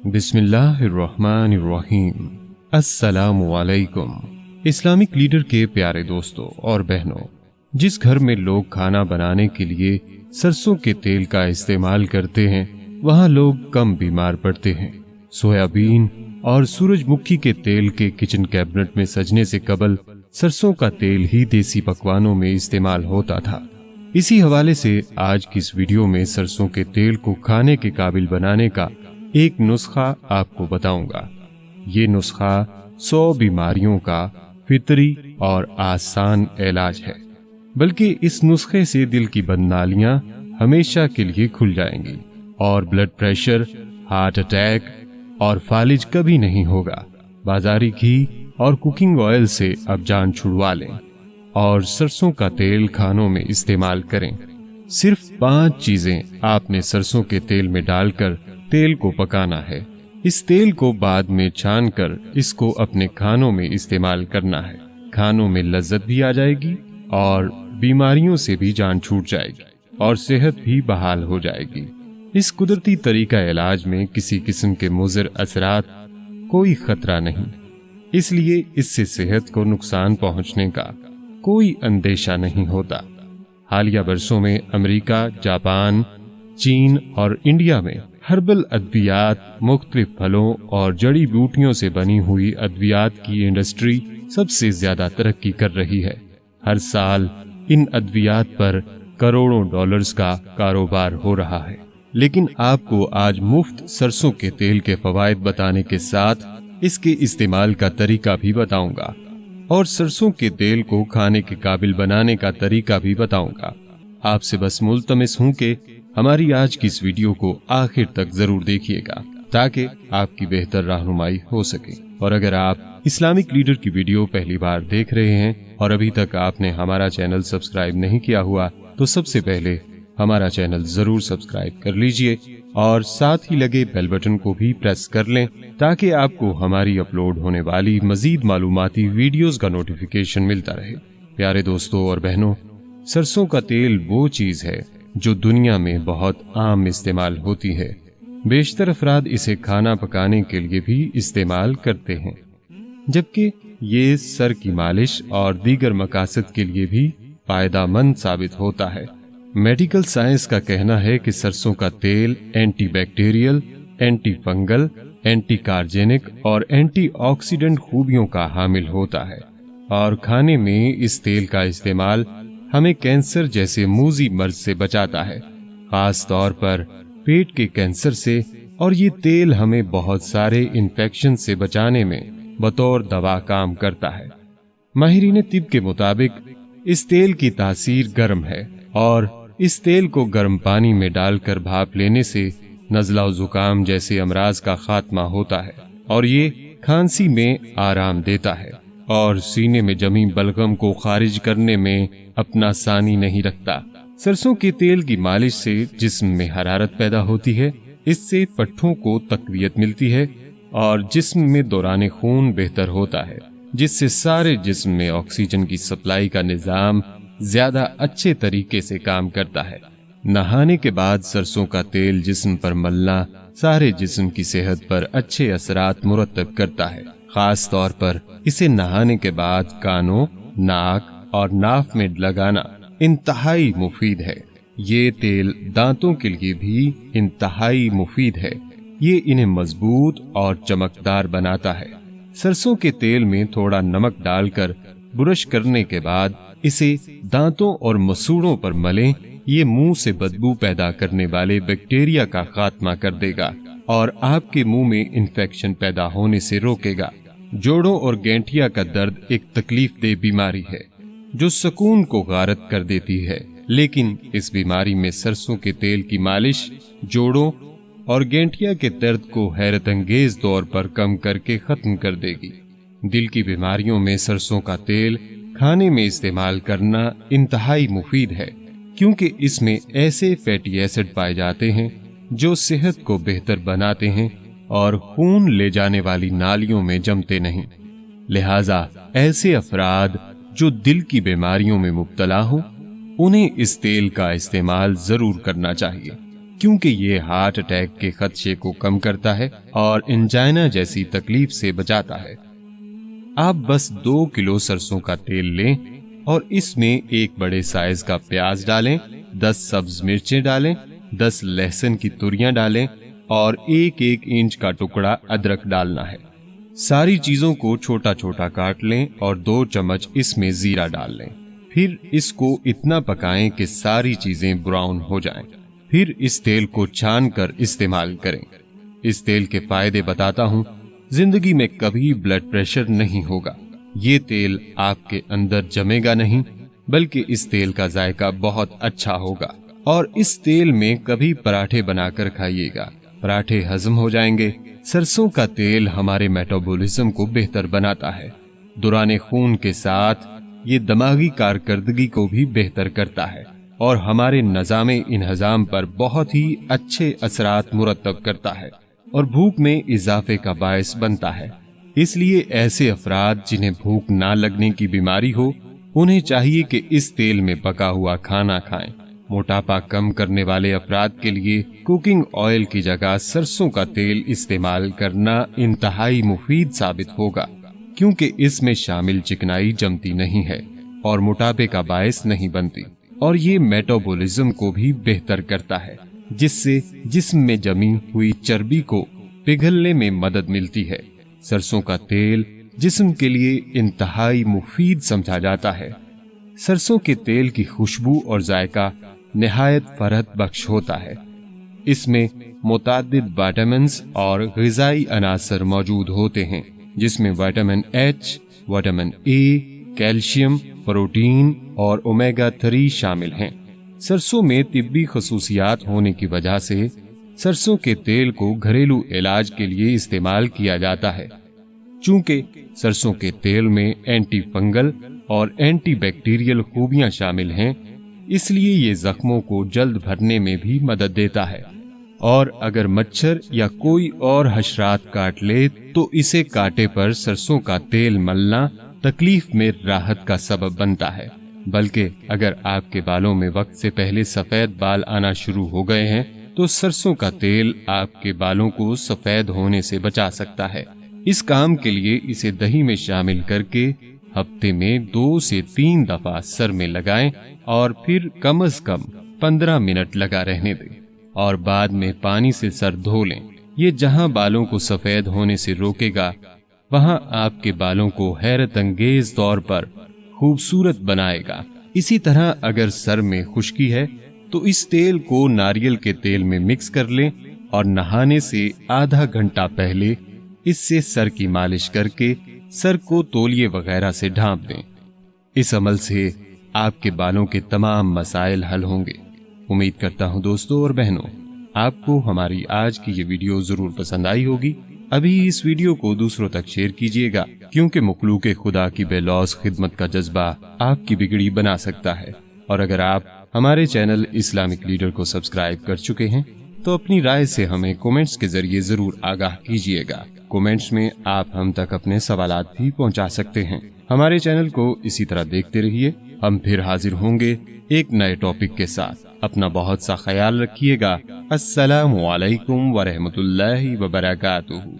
बिस्मिल्लाहिर्रहमानिर्रहीम। अस्सलामुअलैकुम। Islamic leader के प्यारे दोस्तों और बहनों, जिस घर में लोग खाना बनाने के लिए सरसों के तेल का इस्तेमाल करते हैं वहाँ लोग कम बीमार पड़ते हैं। सोयाबीन और सूरजमुखी के तेल के किचन कैबिनेट में सजने से कबल सरसों का तेल ही देसी पकवानों में इस्तेमाल होता था। इसी हवाले से आज की इस वीडियो में सरसों के तेल को खाने के काबिल बनाने का एक नुस्खा आपको बताऊंगा। ये नुस्खा 100 बीमारियों का फितरी और आसान इलाज है, बल्कि इस नुस्खे से दिल की बदनालियां हमेशा के लिए खुल जाएंगी और ब्लड प्रेशर, हार्ट अटैक और फालिज कभी नहीं होगा। बाजारी घी और कुकिंग ऑयल से अब जान छुड़वा लें और सरसों का तेल खानों में इस्तेमाल करें। सिर्फ 5 चीजें आपने सरसों के तेल में डालकर तेल को पकाना है। इस तेल को बाद में छानकर इसको अपने खानों में इस्तेमाल करना है। खानों में लज्जत भी आ जाएगी और बीमारियों से भी जान छूट जाएगी और सेहत भी बहाल हो जाएगी। इस कुदरती तरीका इलाज में किसी किस्म के मुज़र असरात कोई खतरा नहीं, इसलिए इससे सेहत को नुकसान पहुंचने का कोई अंदेशा नहीं होता। हालिया बरसों में अमेरिका, जापान, चीन और इंडिया में हर्बल अद्वियात, मुख्तलिफ फलों और जड़ी बूटियों से बनी हुई अद्वियात की इंडस्ट्री सबसे ज्यादा तरक्की कर रही है। हर साल इन अद्वियात पर करोड़ों डॉलर्स का कारोबार हो रहा है। लेकिन आपको आज मुफ्त सरसों के तेल के फवायद बताने के साथ इसके इस्तेमाल का तरीका भी बताऊंगा और सरसों के तेल को खाने के काबिल बनाने का तरीका भी बताऊंगा। आपसे बस मुल्तमिस हूं कि हमारी आज की इस वीडियो को आखिर तक जरूर देखिएगा ताकि आपकी बेहतर रहनुमाई हो सके। और अगर आप इस्लामिक लीडर की वीडियो पहली बार देख रहे हैं और अभी तक आपने हमारा चैनल सब्सक्राइब नहीं किया हुआ तो सबसे पहले हमारा चैनल जरूर सब्सक्राइब कर लीजिए और साथ ही लगे बेल बटन को भी प्रेस कर लें ताकि आपको हमारी अपलोड होने वाली मजीद मालूमाती वीडियोस का नोटिफिकेशन मिलता रहे। प्यारे दोस्तों और बहनों, सरसों का तेल वो चीज है जो दुनिया में बहुत आम इस्तेमाल होती है। बेशतर अफराद इसे खाना पकाने के लिए भी इस्तेमाल करते हैं, जबकि ये सर की मालिश और दीगर मकासद के लिए भी फायदेमंद साबित होता है। मेडिकल साइंस का कहना है कि सरसों का तेल anti bacterial, anti fungal, anti carcinogenic और एंटी ऑक्सीडेंट खूबियों का हामिल होता है और खाने में इस तेल का इस्तेमाल हमें कैंसर जैसे मूजी मर्ज से बचाता है, खास तौर पर पेट के कैंसर से। और ये तेल हमें बहुत सारे इन्फेक्शन से बचाने में बतौर दवा काम करता है। माहिरीन तिब के मुताबिक इस तेल की तासीर गर्म है और इस तेल को गर्म पानी में डालकर भाप लेने से नज़ला जुकाम जैसे अमराज का खात्मा होता है और ये खांसी में आराम देता है और सीने में जमी बलगम को खारिज करने में अपना सानी नहीं रखता। सरसों के तेल की मालिश से जिस्म में हरारत पैदा होती है, इससे पट्ठों को तकवियत मिलती है और जिस्म में दौरान खून बेहतर होता है, जिससे सारे जिस्म में ऑक्सीजन की सप्लाई का निजाम ज्यादा अच्छे तरीके से काम करता है। नहाने के बाद सरसों का तेल जिस्म पर मलना सारे जिस्म की सेहत पर अच्छे असरात मुरतब करता है। खास तौर पर इसे नहाने के बाद कानों, नाक और नाफ में लगाना इंतहाई मुफीद है। ये तेल दांतों के लिए भी इंतहाई मुफीद है। ये इन्हें मजबूत और चमकदार बनाता है। सरसों के तेल में थोड़ा नमक डालकर ब्रश करने के बाद इसे दांतों और मसूड़ों पर मलें। ये मुंह से बदबू पैदा करने वाले बैक्टीरिया का खात्मा कर देगा और आपके मुंह में इन्फेक्शन पैदा होने से रोकेगा। जोड़ों और गेंठिया का दर्द एक तकलीफ दे बीमारी है जो सुकून को गारत कर देती है, लेकिन इस बीमारी में सरसों के तेल की मालिश जोड़ों और गेंठिया के दर्द को हैरत अंगेज तौर पर कम करके खत्म कर देगी। दिल की बीमारियों में सरसों का तेल खाने में इस्तेमाल करना इंतहाई मुफीद है, क्योंकि इसमें ऐसे फैटी एसिड पाए जाते हैं जो सेहत को बेहतर बनाते हैं और खून ले जाने वाली नालियों में जमते नहीं। लिहाजा ऐसे अफराद जो दिल की बीमारियों में मुब्तला हो उन्हें इस तेल का इस्तेमाल जरूर करना चाहिए, क्योंकि ये हार्ट अटैक के खदशे को कम करता है और एंजाइना जैसी तकलीफ से बचाता है। आप बस 2 किलो सरसों का तेल लें और इसमें एक बड़े साइज का प्याज डालें, 10 सब्ज मिर्चें डालें, 10 लहसुन की तुरियां डालें और 1-1 इंच का टुकड़ा अदरक डालना है। सारी चीजों को छोटा छोटा काट लें और 2 चम्मच इसमें जीरा डाल लें। फिर इसको इतना पकाएं कि सारी चीजें ब्राउन हो जाएं। फिर इस तेल को छान कर इस्तेमाल करें। इस तेल के फायदे बताता हूं। जिंदगी में कभी ब्लड प्रेशर नहीं होगा। ये तेल आपके अंदर जमेगा नहीं, बल्कि इस तेल का जायका बहुत अच्छा होगा। और इस तेल में कभी पराठे बनाकर खाइएगा, पराठे हजम हो जाएंगे। सरसों का तेल हमारे मेटाबॉलिज्म को बेहतर बनाता है। दौरान खून के साथ ये दिमागी कारकर्दगी को भी बेहतर करता है और हमारे निज़ामे इंहजाम पर बहुत ही अच्छे असरात मुरतब करता है और भूख में इजाफे का बायस बनता है। इसलिए ऐसे अफराद जिन्हें भूख ना लगने की बीमारी हो, उन्हें चाहिए कि इस तेल में पका हुआ खाना खाएं। मोटापा कम करने वाले अफराद के लिए कुकिंग ऑयल की जगह सरसों का तेल इस्तेमाल करना इंतहाई मुफीद साबित होगा, क्योंकि इसमें शामिल चिकनाई जमती नहीं है और मोटापे का बायस नहीं बनती और ये मेटाबॉलिज्म को भी बेहतर करता है, जिससे जिस्म में जमी हुई चर्बी को पिघलने में मदद मिलती है। सरसों का तेल जिस्म के लिए इंतहाई मुफीद समझा जाता है। सरसों के तेल की खुशबू और जायका निहायत फरहत बख्श होता है। इसमें मुतादिद विटामिन्स और ग़िज़ाई अनासर मौजूद होते हैं, जिसमें vitamin H, vitamin A, calcium, protein और ओमेगा 3 शामिल हैं। सरसों में तिब्बी खसूसियात होने की वजह से सरसों के तेल को घरेलू इलाज के लिए इस्तेमाल किया जाता है। चूंकि सरसों के तेल में एंटी फंगल और एंटी बैक्टीरियल खूबियां शामिल हैं, इसलिए ये जख्मों को जल्द भरने में भी मदद देता है। और अगर मच्छर या कोई और हशरात काट ले तो इसे काटे पर सरसों का तेल मलना तकलीफ में राहत का सबब बनता है। बल्कि अगर आपके बालों में वक्त से पहले सफेद बाल आना शुरू हो गए हैं तो सरसों का तेल आपके बालों को सफेद होने से बचा सकता है। इस काम के लिए इसे दही में शामिल करके हफ्ते में 2 से 3 दफा सर में लगाएं और फिर कम से कम 15 मिनट लगा रहने दें और बाद में पानी से सर धो लें। ये जहां बालों को सफेद होने से रोकेगा, वहां आपके बालों को हैरत अंगेज तौर पर खूबसूरत बनाएगा। इसी तरह अगर सर में खुश्की है तो इस तेल को नारियल के तेल में मिक्स कर लें और नहाने से आधा घंटा पहले इससे सर की मालिश करके सर को तौलिए वगैरह से ढांप दें। इस अमल से आपके बालों के तमाम मसाइल हल होंगे। उम्मीद करता हूं दोस्तों और बहनों, आपको हमारी आज की ये वीडियो जरूर पसंद आई होगी। अभी इस वीडियो को दूसरों तक शेयर कीजिएगा, क्योंकि मखलूक खुदा की बेलौस खिदमत का जज्बा आपकी बिगड़ी बना सकता है। और अगर आप हमारे चैनल इस्लामिक लीडर को सब्सक्राइब कर चुके हैं तो अपनी राय से हमें कमेंट्स के जरिए जरूर आगाह कीजिएगा। कमेंट्स में आप हम तक अपने सवालात भी पहुंचा सकते हैं। हमारे चैनल को इसी तरह देखते रहिए। हम फिर हाजिर होंगे एक नए टॉपिक के साथ। अपना बहुत सा ख्याल रखिएगा। अस्सलामु अलैकुम व रहमतुल्लाहि व बरकातुहू।